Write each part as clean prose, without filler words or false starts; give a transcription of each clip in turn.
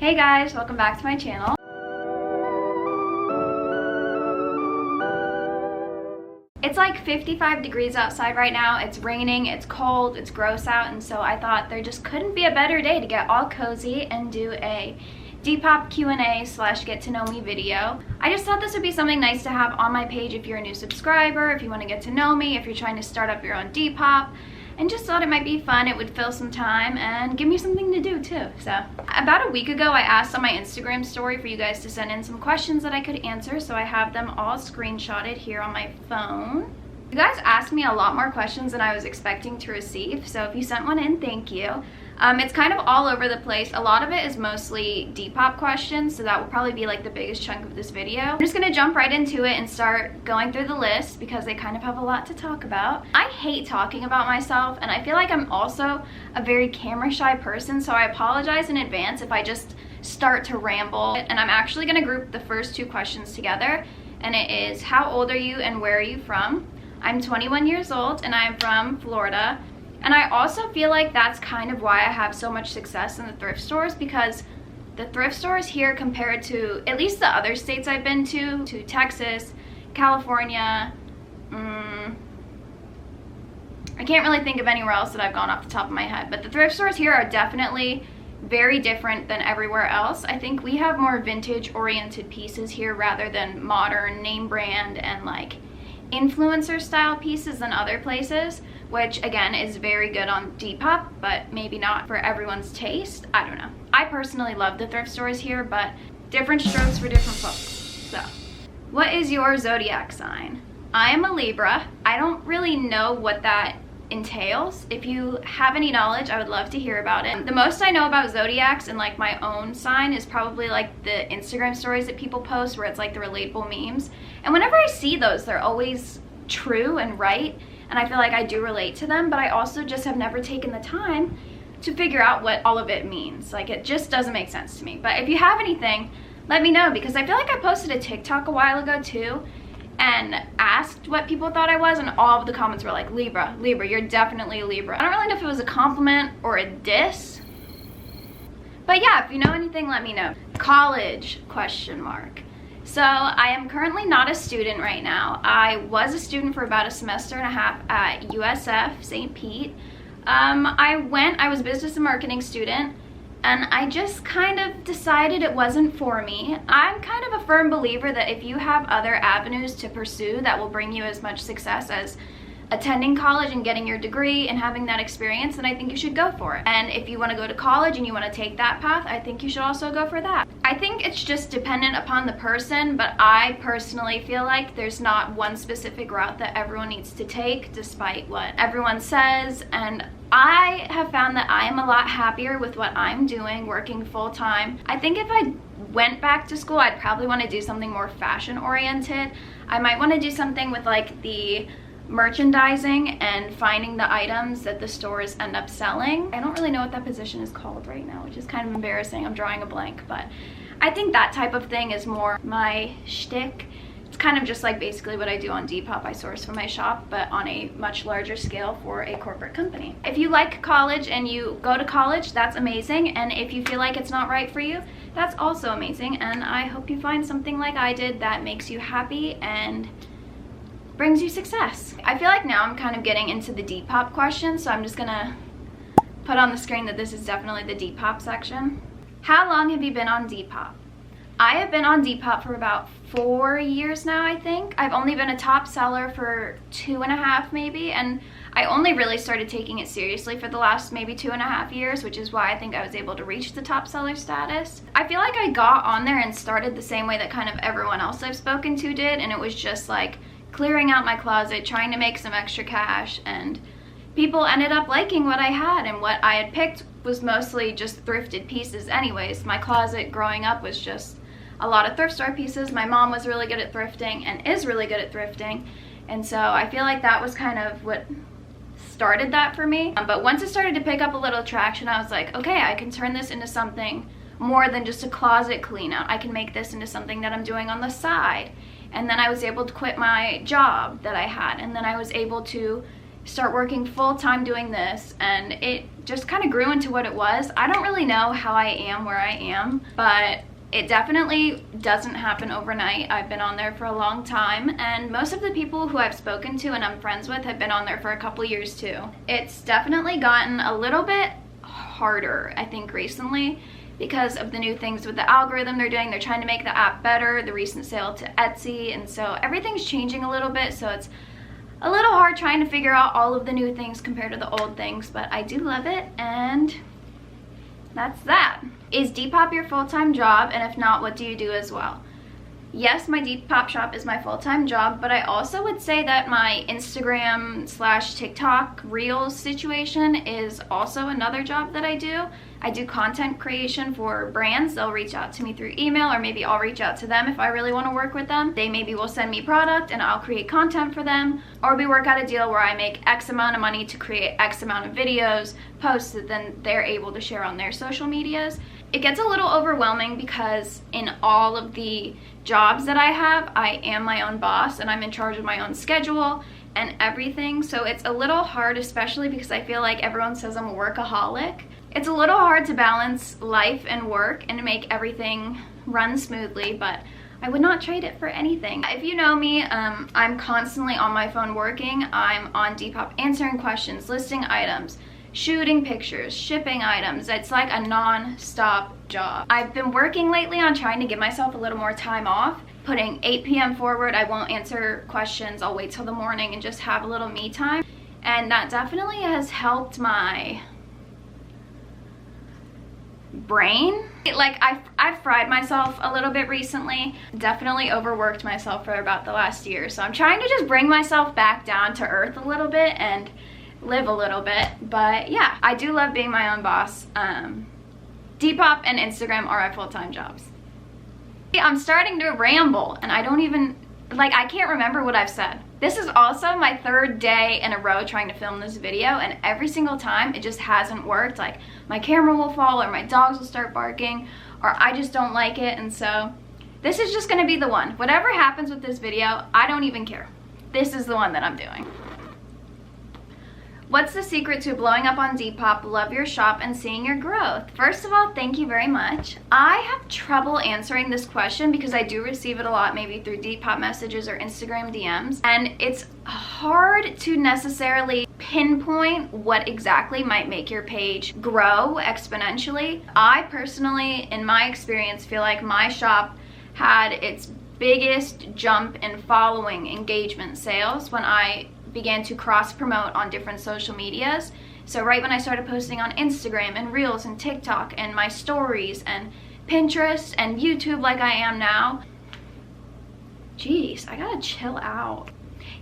Hey guys, welcome back to my channel. It's like 55 degrees outside right now. It's raining, it's cold, it's gross out, and so I thought there just couldn't be a better day to get all cozy and do a Depop Q&A / get to know me video. I just thought this would be something nice to have on my page if you're a new subscriber, if you want to get to know me, if you're trying to start up your own Depop, and just thought it might be fun. It would fill some time and give me something to do too. So about a week ago, I asked on my Instagram story for you guys to send in some questions that I could answer, so I have them all screenshotted here on my phone. You guys asked me a lot more questions than I was expecting to receive, so if you sent one in, thank you. It's kind of all over the place. A lot of it is mostly Depop questions, so that will probably be like the biggest chunk of this video. I'm just gonna jump right into it and start going through the list because they kind of have a lot to talk about. I hate talking about myself, and I feel like I'm also a very camera shy person, so I apologize in advance if I just start to ramble. And I'm actually gonna group the first two questions together, and it is, how old are you and where are you from? I'm 21 years old and I'm from Florida. And I also feel like that's kind of why I have so much success in the thrift stores, because the thrift stores here compared to at least the other states I've been to Texas, California, I can't really think of anywhere else that I've gone off the top of my head, but the thrift stores here are definitely very different than everywhere else. I think we have more vintage oriented pieces here rather than modern name brand and like influencer style pieces than other places, which again is very good on Depop, but maybe not for everyone's taste. I don't know. I personally love the thrift stores here, but different strokes for different folks. So, what is your zodiac sign? I am a Libra. I don't really know what that entails. If you have any knowledge, I would love to hear about it. The most I know about zodiacs and like my own sign is probably like the Instagram stories that people post where it's like the relatable memes. And whenever I see those, they're always true and right, and I feel like I do relate to them, but I also just have never taken the time to figure out what all of it means. Like, it just doesn't make sense to me. But if you have anything, let me know, because I feel like I posted a TikTok a while ago too and asked what people thought I was, and all of the comments were like, Libra, you're definitely a Libra. I don't really know if it was a compliment or a diss, but yeah, if you know anything, let me know. College, question mark. So I am currently not a student right now. I was a student for about a semester and a half at USF, St. Pete. I was a business and marketing student, and I just kind of decided it wasn't for me. I'm kind of a firm believer that if you have other avenues to pursue that will bring you as much success as attending college and getting your degree and having that experience, then I think you should go for it. And if you want to go to college and you want to take that path, I think you should also go for that. I think it's just dependent upon the person, but I personally feel like there's not one specific route that everyone needs to take despite what everyone says. And I have found that I am a lot happier with what I'm doing, working full-time. I think if I went back to school, I'd probably want to do something more fashion oriented. I might want to do something with like the merchandising and finding the items that the stores end up selling. I don't really know what that position is called right now, which is kind of embarrassing. I'm drawing a blank, but I think that type of thing is more my shtick. It's kind of just like basically what I do on Depop. I source for my shop, but on a much larger scale for a corporate company. If you like college and you go to college, that's amazing. And if you feel like it's not right for you, that's also amazing. And I hope you find something like I did that makes you happy and brings you success. I feel like now I'm kind of getting into the Depop questions, so I'm just gonna put on the screen that this is definitely the Depop section. How long have you been on Depop? I have been on Depop for about 4 years now, I think. I've only been a top seller for 2.5 maybe, and I only really started taking it seriously for the last maybe 2.5 years, which is why I think I was able to reach the top seller status. I feel like I got on there and started the same way that kind of everyone else I've spoken to did, and it was just like clearing out my closet, trying to make some extra cash, and people ended up liking what I had, and what I had picked was mostly just thrifted pieces anyways. My closet growing up was just a lot of thrift store pieces. My mom was really good at thrifting and is really good at thrifting, and so I feel like that was kind of what started that for me. But once it started to pick up a little traction, I was like, okay, I can turn this into something more than just a closet clean out. I can make this into something that I'm doing on the side. And then I was able to quit my job that I had, and then I was able to start working full-time doing this, and it just kind of grew into what it was. I don't really know how I am where I am, but it definitely doesn't happen overnight. I've been on there for a long time, and most of the people who I've spoken to and I'm friends with have been on there for a couple years too. It's definitely gotten a little bit harder, I think, recently, because of the new things with the algorithm they're doing. They're trying to make the app better, the recent sale to Etsy, and so everything's changing a little bit, so it's a little hard trying to figure out all of the new things compared to the old things, but I do love it, and that's that. Is Depop your full-time job? And if not, what do you do as well? Yes, my Depop shop is my full-time job, but I also would say that my Instagram/TikTok Reels situation is also another job that I do. I do content creation for brands. They'll reach out to me through email, or maybe I'll reach out to them if I really want to work with them. They maybe will send me product and I'll create content for them, or we work out a deal where I make X amount of money to create X amount of videos, posts that then they're able to share on their social medias. It gets a little overwhelming because in all of the jobs that I have, I am my own boss and I'm in charge of my own schedule and everything. So it's a little hard, especially because I feel like everyone says I'm a workaholic. It's a little hard to balance life and work and to make everything run smoothly, but I would not trade it for anything. If you know me, I'm constantly on my phone working. I'm on Depop answering questions, listing items, shooting pictures, shipping items. It's like a non-stop job. I've been working lately on trying to give myself a little more time off, putting 8 p.m. forward. I won't answer questions. I'll wait till the morning and just have a little me time. And that definitely has helped my brain. Like I've fried myself a little bit recently. Definitely overworked myself for about the last year. So I'm trying to just bring myself back down to earth a little bit and live a little bit. But yeah, I do love being my own boss. Depop and Instagram are my full-time jobs. I'm starting to ramble and I don't even, like, I can't remember what I've said. This is also my third day in a row trying to film this video, and every single time it just hasn't worked. Like, my camera will fall, or my dogs will start barking, or I just don't like it, and so this is just gonna be the one. Whatever happens with this video, I don't even care. This is the one that I'm doing. What's the secret to blowing up on Depop, love your shop, and seeing your growth? First of all, thank you very much. I have trouble answering this question because I do receive it a lot, maybe through Depop messages or Instagram DMs, and it's hard to necessarily pinpoint what exactly might make your page grow exponentially. I personally, in my experience, feel like my shop had its biggest jump in following, engagement, sales when I began to cross-promote on different social medias. So right when I started posting on Instagram and Reels and TikTok and my stories and Pinterest and YouTube like I am now. Jeez, I gotta chill out.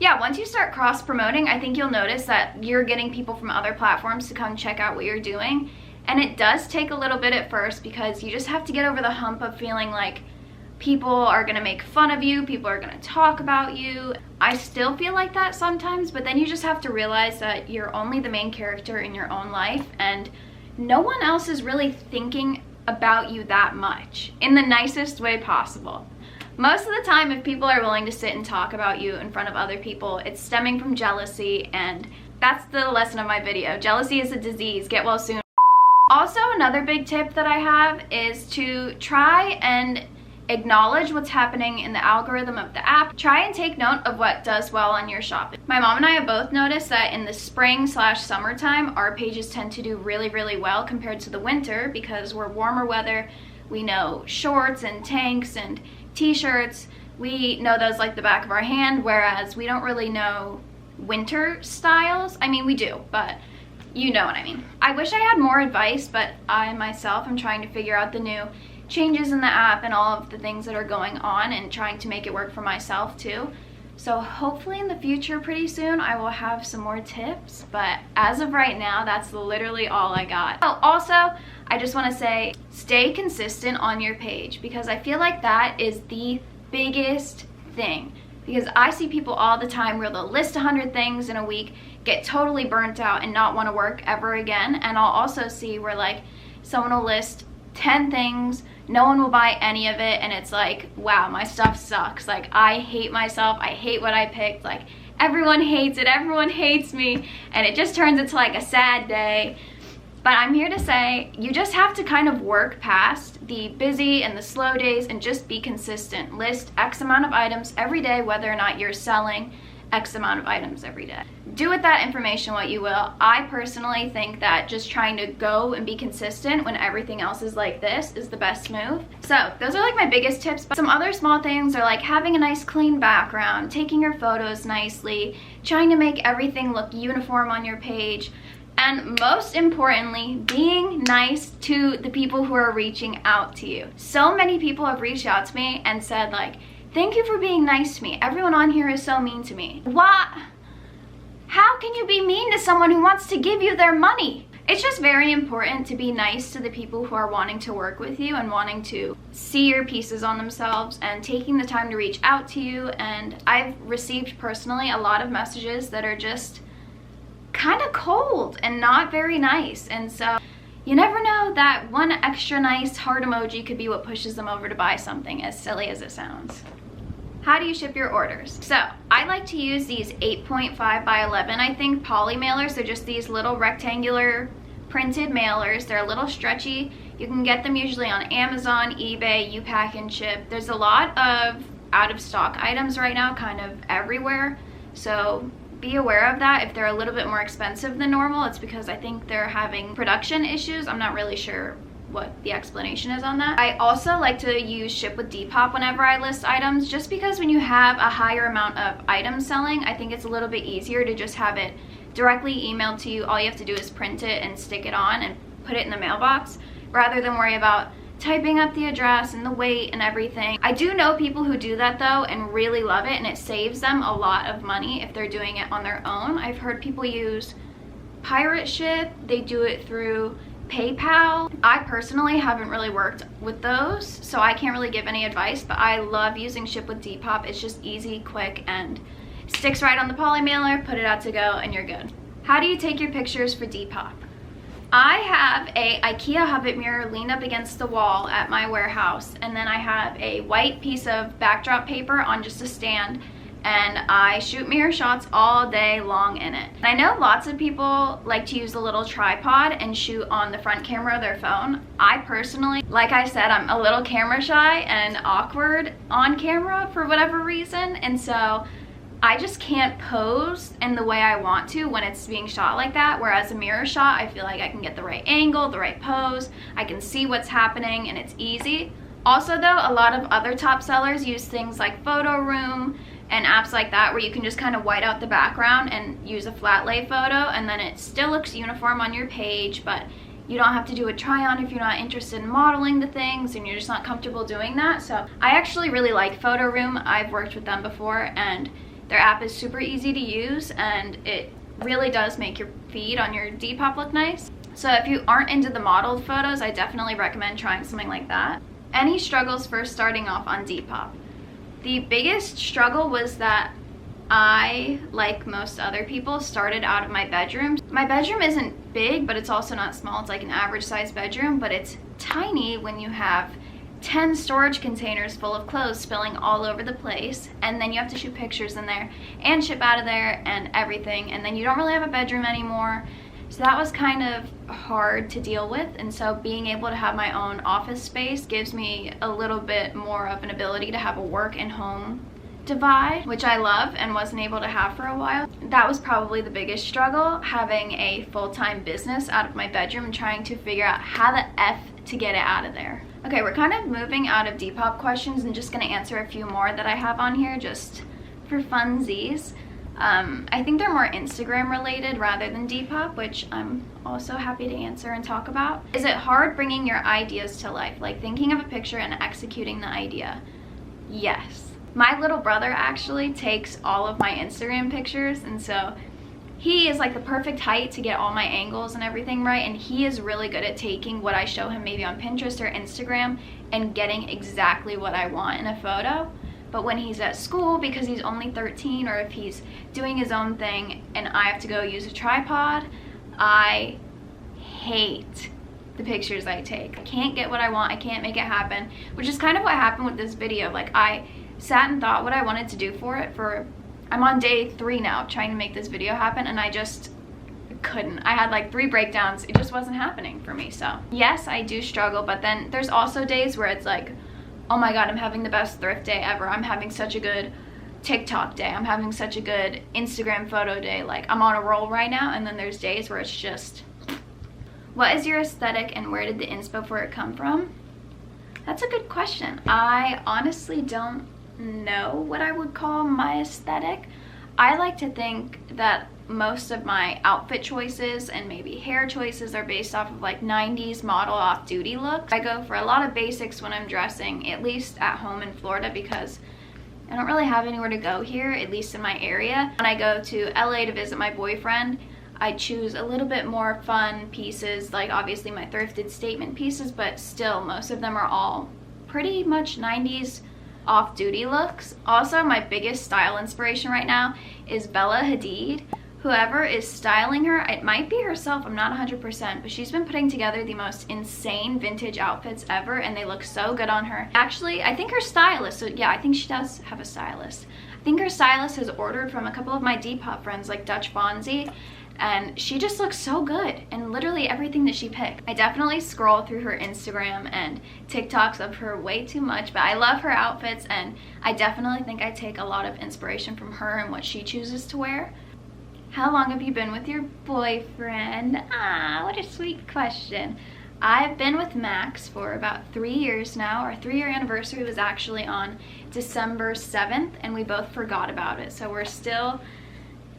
Yeah, once you start cross-promoting, I think you'll notice that you're getting people from other platforms to come check out what you're doing. And it does take a little bit at first because you just have to get over the hump of feeling like people are gonna make fun of you, people are gonna talk about you. I still feel like that sometimes, but then you just have to realize that you're only the main character in your own life and no one else is really thinking about you that much, in the nicest way possible. Most of the time, if people are willing to sit and talk about you in front of other people, it's stemming from jealousy, and that's the lesson of my video. Jealousy is a disease, get well soon. Also, another big tip that I have is to try and acknowledge what's happening in the algorithm of the app. Try and take note of what does well on your shop. My mom and I have both noticed that in the spring/summertime, our pages tend to do really, really well compared to the winter because we're warmer weather. We know shorts and tanks and t-shirts. We know those like the back of our hand, whereas we don't really know winter styles. I mean, we do, but you know what I mean. I wish I had more advice, but I myself am trying to figure out the new changes in the app and all of the things that are going on and trying to make it work for myself too. So hopefully in the future pretty soon I will have some more tips, but as of right now that's literally all I got. Oh, also I just want to say stay consistent on your page because I feel like that is the biggest thing, because I see people all the time where they'll list 100 things in a week, get totally burnt out and not want to work ever again. And I'll also see where like someone will list 10 things, no one will buy any of it, and it's like, wow, my stuff sucks. Like, I hate myself, I hate what I picked, like everyone hates it, everyone hates me, and it just turns into like a sad day. But I'm here to say you just have to kind of work past the busy and the slow days and just be consistent. List X amount of items every day, whether or not you're selling X amount of items every day. Do with that information what you will. I personally think that just trying to go and be consistent when everything else is like this is the best move. So those are like my biggest tips. But some other small things are like having a nice clean background, taking your photos nicely, trying to make everything look uniform on your page, and most importantly, being nice to the people who are reaching out to you. So many people have reached out to me and said like, thank you for being nice to me. Everyone on here is so mean to me. What? How can you be mean to someone who wants to give you their money? It's just very important to be nice to the people who are wanting to work with you and wanting to see your pieces on themselves and taking the time to reach out to you. And I've received personally a lot of messages that are just kind of cold and not very nice, and so you never know, that one extra nice heart emoji could be what pushes them over to buy something, as silly as it sounds. How do you ship your orders? So I like to use these 8.5 by 11, I think, poly mailers. They're just these little rectangular printed mailers. They're a little stretchy. You can get them usually on Amazon, eBay, U-Pack and Ship. There's a lot of out of stock items right now kind of everywhere, so be aware of that. If they're a little bit more expensive than normal, it's because I think they're having production issues. I'm not really sure what the explanation is on that. I also like to use Ship with Depop whenever I list items, just because when you have a higher amount of items selling, I think it's a little bit easier to just have it directly emailed to you. All you have to do is print it and stick it on and put it in the mailbox, rather than worry about typing up the address and the weight and everything. I do know people who do that though and really love it, and it saves them a lot of money if they're doing it on their own. I've heard people use Pirate Ship, they do it through PayPal. I personally haven't really worked with those, so I can't really give any advice, but I love using Ship with Depop. It's just easy, quick, and sticks right on the poly mailer, put it out to go, and you're good. How do you take your pictures for Depop? I have a IKEA Hobbit mirror leaned up against the wall at my warehouse, and then I have a white piece of backdrop paper on just a stand, and I shoot mirror shots all day long in it. And I know lots of people like to use a little tripod and shoot on the front camera of their phone. I personally, like I said, I'm a little camera shy and awkward on camera for whatever reason, and so I just can't pose in the way I want to when it's being shot like that, whereas a mirror shot, I feel like I can get the right angle, the right pose, I can see what's happening, and it's easy. Also though, a lot of other top sellers use things like Photo Room and apps like that, where you can just kind of white out the background and use a flat lay photo, and then it still looks uniform on your page, but you don't have to do a try on if you're not interested in modeling the things and you're just not comfortable doing that. So I actually really like Photo Room. I've worked with them before, and their app is super easy to use, and it really does make your feed on your Depop look nice. So if you aren't into the modeled photos, I definitely recommend trying something like that. Any struggles first starting off on Depop? The biggest struggle was that I, like most other people, started out of my bedroom. My bedroom isn't big, but it's also not small. It's like an average sized bedroom, but it's tiny when you have 10 storage containers full of clothes spilling all over the place, and then you have to shoot pictures in there and ship out of there and everything, and then you don't really have a bedroom anymore. So that was kind of hard to deal with, and so being able to have my own office space gives me a little bit more of an ability to have a work and home divide, which I love and wasn't able to have for a while. That was probably the biggest struggle, having a full-time business out of my bedroom and trying to figure out how the F to get it out of there. Okay, we're kind of moving out of Depop questions and just going to answer a few more that I have on here just for funsies. I think they're more Instagram related rather than Depop, which I'm also happy to answer and talk about. Is it hard bringing your ideas to life, like thinking of a picture and executing the idea? Yes. My little brother actually takes all of my Instagram pictures, and so he is like the perfect height to get all my angles and everything right, and he is really good at taking what I show him maybe on Pinterest or Instagram and getting exactly what I want in a photo. But when he's at school, because he's only 13, or if he's doing his own thing and I have to go use a tripod, I hate the pictures I take. I can't get what I want, I can't make it happen, which is kind of what happened with this video. Like, I sat and thought what I wanted to do for it for I'm on day 3 now trying to make this video happen, and I just couldn't. I had like 3 breakdowns. It just wasn't happening for me. So yes, I do struggle, but then there's also days where it's like, oh my god, I'm having the best thrift day ever. I'm having such a good TikTok day. I'm having such a good Instagram photo day. Like, I'm on a roll right now. And then there's days where it's just, what is your aesthetic and where did the inspo for it come from? That's a good question. I honestly don't know what I would call my aesthetic. I like to think that most of my outfit choices and maybe hair choices are based off of like 90s model off-duty looks. I go for a lot of basics when I'm dressing, at least at home in Florida, because I don't really have anywhere to go here, at least in my area. When I go to LA to visit my boyfriend, I choose a little bit more fun pieces, like obviously my thrifted statement pieces, but still most of them are all pretty much 90s off-duty looks. Also, my biggest style inspiration right now is Bella Hadid. Whoever is styling her, it might be herself, I'm not 100%, but she's been putting together the most insane vintage outfits ever, and they look so good on her. Actually, I think her stylist, so yeah, I think she does have a stylist. I think her stylist has ordered from a couple of my Depop friends, like Dutch Bonzi, and she just looks so good in literally everything that she picked. I definitely scroll through her Instagram and TikToks of her way too much, but I love her outfits, and I definitely think I take a lot of inspiration from her and what she chooses to wear. How long have you been with your boyfriend? Ah, what a sweet question. I've been with Max for about 3 years now. Our 3-year anniversary was actually on December 7th, and we both forgot about it. So we're still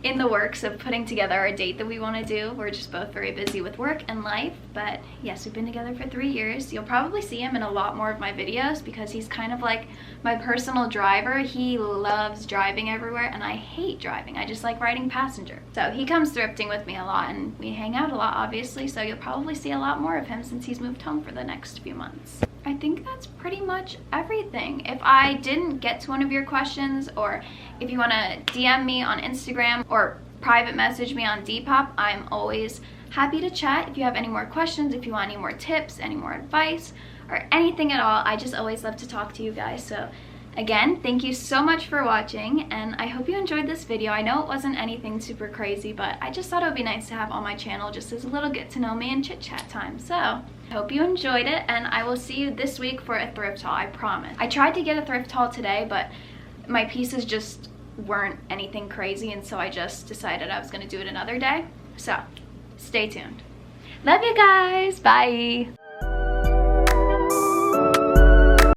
in the works of putting together a date that we want to do. We're just both very busy with work and life, but yes, we've been together for 3 years. You'll probably see him in a lot more of my videos because he's kind of like my personal driver. He loves driving everywhere, and I hate driving. I just like riding passenger. So he comes thrifting with me a lot, and we hang out a lot, obviously, so you'll probably see a lot more of him since he's moved home for the next few months. I think that's pretty much everything. If I didn't get to one of your questions, or if you want to DM me on Instagram or private message me on Depop, I'm always happy to chat. If you have any more questions, if you want any more tips, any more advice, or anything at all, I just always love to talk to you guys. So again, thank you so much for watching, and I hope you enjoyed this video. I know it wasn't anything super crazy, but I just thought it would be nice to have on my channel just as a little get to know me and chit chat time. So I hope you enjoyed it, and I will see you this week for a thrift haul, I promise. I tried to get a thrift haul today, but my pieces just weren't anything crazy, and so I just decided I was going to do it another day. So stay tuned. Love you guys. Bye.